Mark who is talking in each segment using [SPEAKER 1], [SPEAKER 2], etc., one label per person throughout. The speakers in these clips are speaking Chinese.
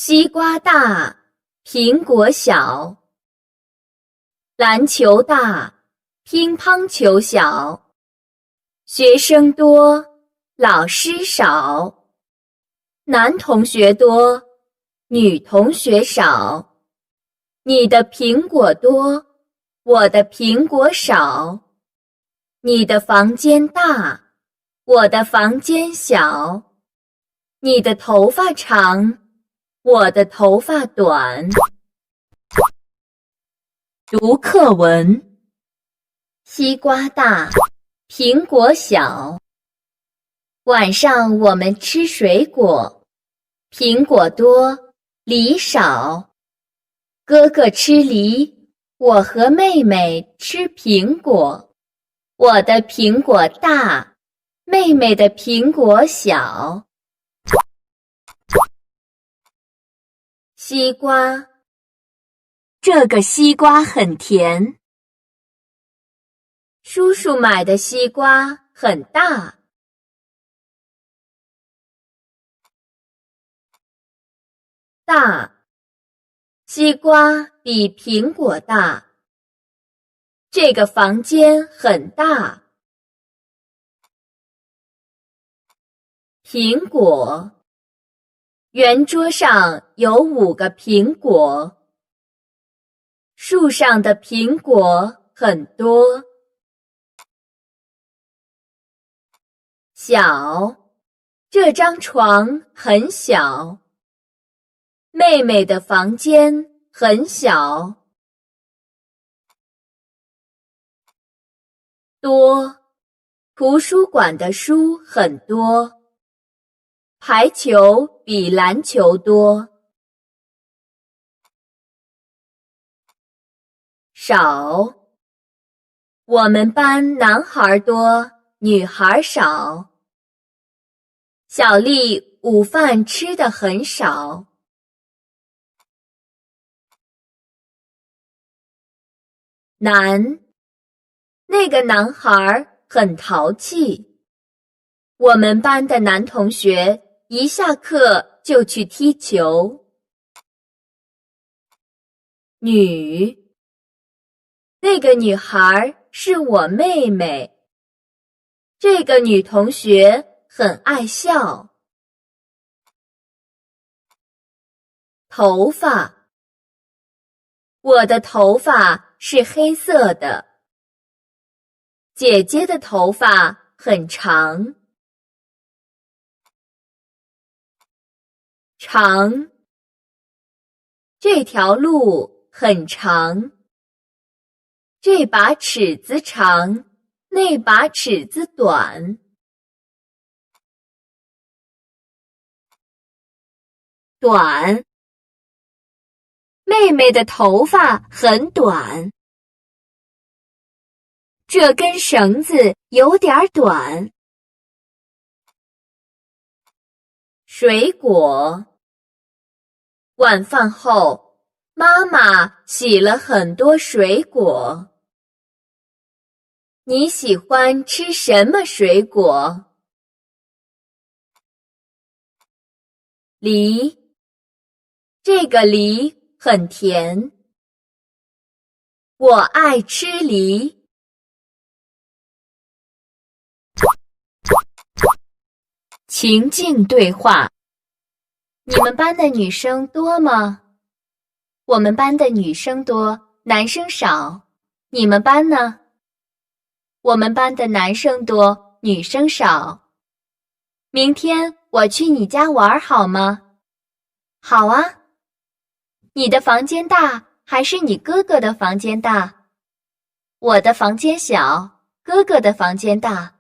[SPEAKER 1] 西瓜大，苹果小。篮球大，乒乓球小。学生多，老师少。男同学多，女同学少。你的苹果多，我的苹果少。你的房间大，我的房间小。你的头发长，我的头发短。读课文：西瓜大，苹果小。晚上我们吃水果，苹果多，梨少。哥哥吃梨，我和妹妹吃苹果。我的苹果大，妹妹的苹果小。西瓜，这个西瓜很甜。叔叔买的西瓜很大。大，西瓜比苹果大。这个房间很大。苹果，圆桌上有5个苹果。树上的苹果很多。小，这张床很小。妹妹的房间很小。多，图书馆的书很多。排球比篮球多。少，我们班男孩多，女孩少。小丽午饭吃得很少。男，那个男孩很淘气。我们班的男同学一下课就去踢球。女，那个女孩是我妹妹。这个女同学很爱笑。头发，我的头发是黑色的。姐姐的头发很长。长，这条路很长。这把尺子长，那把尺子短。短，妹妹的头发很短。这根绳子有点短。水果，晚饭后，妈妈洗了很多水果。你喜欢吃什么水果？梨，这个梨很甜。我爱吃梨。情境对话：你们班的女生多吗？我们班的女生多，男生少。你们班呢？我们班的男生多，女生少。明天我去你家玩好吗？好啊。你的房间大还是你哥哥的房间大？我的房间小，哥哥的房间大。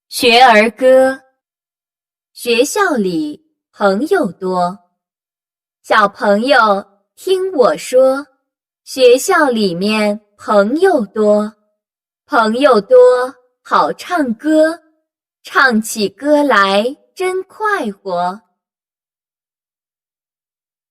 [SPEAKER 1] 学儿歌。学校里朋友多。小朋友，听我说，学校里面朋友多。朋友多，好唱歌，唱起歌来真快活。